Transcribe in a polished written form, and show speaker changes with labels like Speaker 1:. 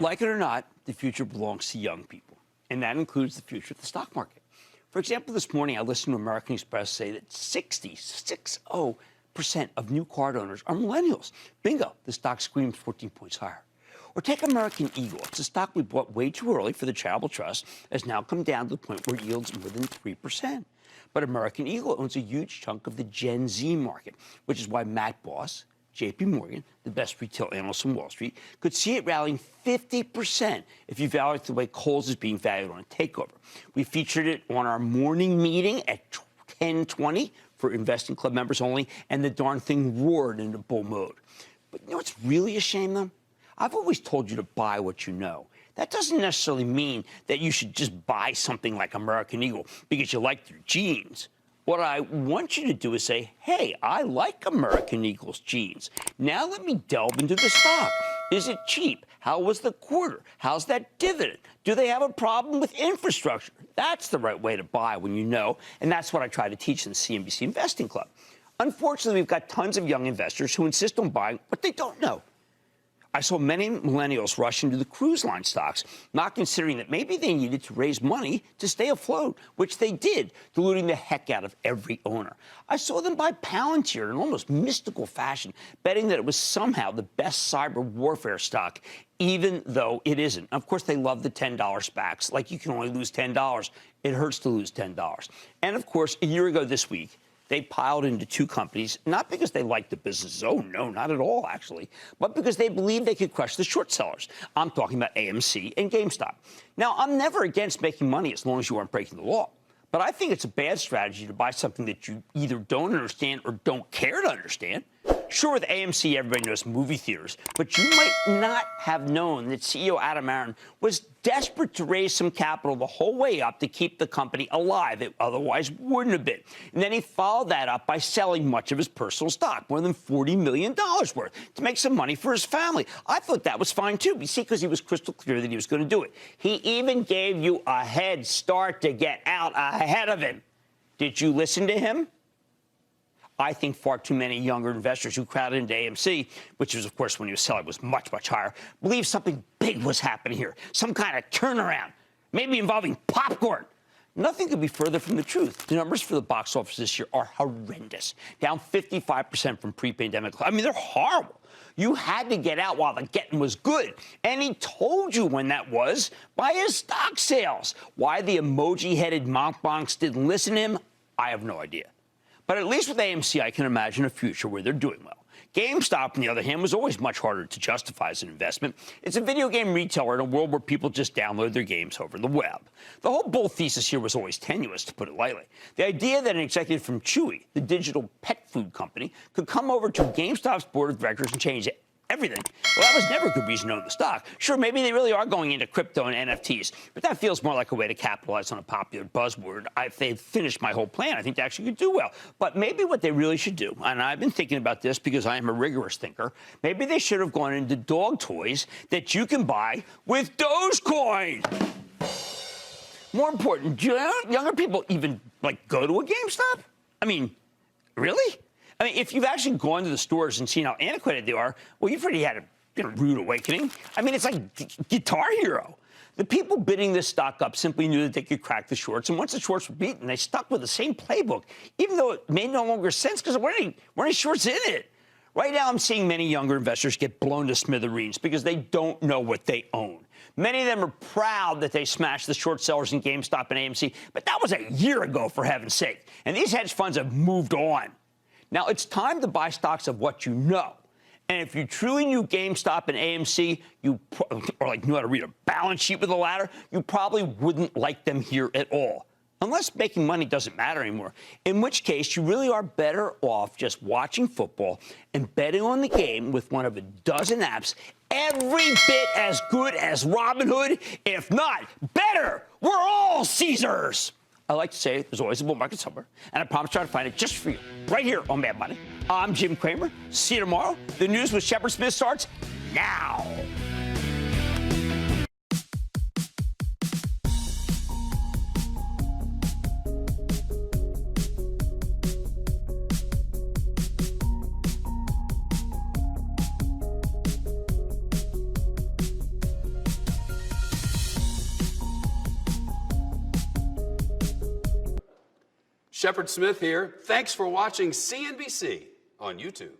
Speaker 1: Like it or not, the future belongs to young people, and that includes the future of the stock market. For example, this morning I listened to American Express say that 60% of new card owners are millennials. Bingo, the stock screams 14 points higher. Or take American Eagle. It's a stock we bought way too early for the charitable trust, has now come down to the point where it yields more than 3%. But American Eagle owns a huge chunk of the Gen Z market, which is why Matt Boss, J.P. Morgan, the best retail analyst on Wall Street, could see it rallying 50% if you value it the way Kohl's is being valued on a takeover. We featured it on our morning meeting at 10:20 for Investing Club members only, and the darn thing roared into bull mode. But you know what's really a shame, though? I've always told you to buy what you know. That doesn't necessarily mean that you should just buy something like American Eagle because you like their jeans. What I want you to do is say, hey, I like American Eagle's jeans. Now let me delve into the stock. Is it cheap? How was the quarter? How's that dividend? Do they have a problem with infrastructure? That's the right way to buy when you know, and that's what I try to teach in the CNBC Investing Club. Unfortunately, we've got tons of young investors who insist on buying what they don't know. I saw many millennials rush into the cruise line stocks, not considering that maybe they needed to raise money to stay afloat, which they did, diluting the heck out of every owner. I saw them buy Palantir in an almost mystical fashion, betting that it was somehow the best cyber warfare stock, even though it isn't. Of course, they love the $10 SPACs. Like, you can only lose $10. It hurts to lose $10. And, of course, a year ago this week, they piled into two companies, not because they liked the businesses. Oh, no, not at all, actually. But because they believed they could crush the short sellers. I'm talking about AMC and GameStop. Now, I'm never against making money as long as you aren't breaking the law. But I think it's a bad strategy to buy something that you either don't understand or don't care to understand. Sure, with AMC, everybody knows movie theaters, but you might not have known that CEO Adam Aron was desperate to raise some capital the whole way up to keep the company alive. It otherwise wouldn't have been. And then he followed that up by selling much of his personal stock, more than $40 million worth, to make some money for his family. I thought that was fine, too, you see, because he was crystal clear that he was going to do it. He even gave you a head start to get out ahead of him. Did you listen to him? I think far too many younger investors who crowded into AMC, which was, of course, when he was selling, was much, much higher, believe something big was happening here, some kind of turnaround, maybe involving popcorn. Nothing could be further from the truth. The numbers for the box office this year are horrendous, down 55% from pre-pandemic. I mean, they're horrible. You had to get out while the getting was good. And he told you when that was by his stock sales. Why the emoji-headed monkbonks didn't listen to him, I have no idea. But at least with AMC, I can imagine a future where they're doing well. GameStop, on the other hand, was always much harder to justify as an investment. It's a video game retailer in a world where people just download their games over the web. The whole bull thesis here was always tenuous, to put it lightly. The idea that an executive from Chewy, the digital pet food company, could come over to GameStop's board of directors and change everything. Well, that was never a good reason to own the stock. Sure, maybe they really are going into crypto and NFTs, but that feels more like a way to capitalize on a popular buzzword. If they've finished my whole plan, I think they actually could do well. But maybe what they really should do, and I've been thinking about this because I am a rigorous thinker, maybe they should have gone into dog toys that you can buy with Dogecoin. More important, do younger people even, go to a GameStop? I mean, really? I mean, if you've actually gone to the stores and seen how antiquated they are, well, you've already had a rude awakening. I mean, it's like Guitar Hero. The people bidding this stock up simply knew that they could crack the shorts, and once the shorts were beaten, they stuck with the same playbook, even though it made no longer sense because there weren't any shorts in it. Right now, I'm seeing many younger investors get blown to smithereens because they don't know what they own. Many of them are proud that they smashed the short sellers in GameStop and AMC, but that was a year ago, for heaven's sake. And these hedge funds have moved on. Now, it's time to buy stocks of what you know. And if you truly knew GameStop and AMC, knew how to read a balance sheet with a ladder, you probably wouldn't like them here at all. Unless making money doesn't matter anymore, in which case you really are better off just watching football and betting on the game with one of a dozen apps every bit as good as Robinhood, if not better. We're all Caesars. I like to say there's always a bull market somewhere, and I promise to try to find it just for you, right here on Mad Money. I'm Jim Cramer. See you tomorrow. The news with Shepard Smith starts now.
Speaker 2: Shepard Smith here. Thanks for watching CNBC on YouTube.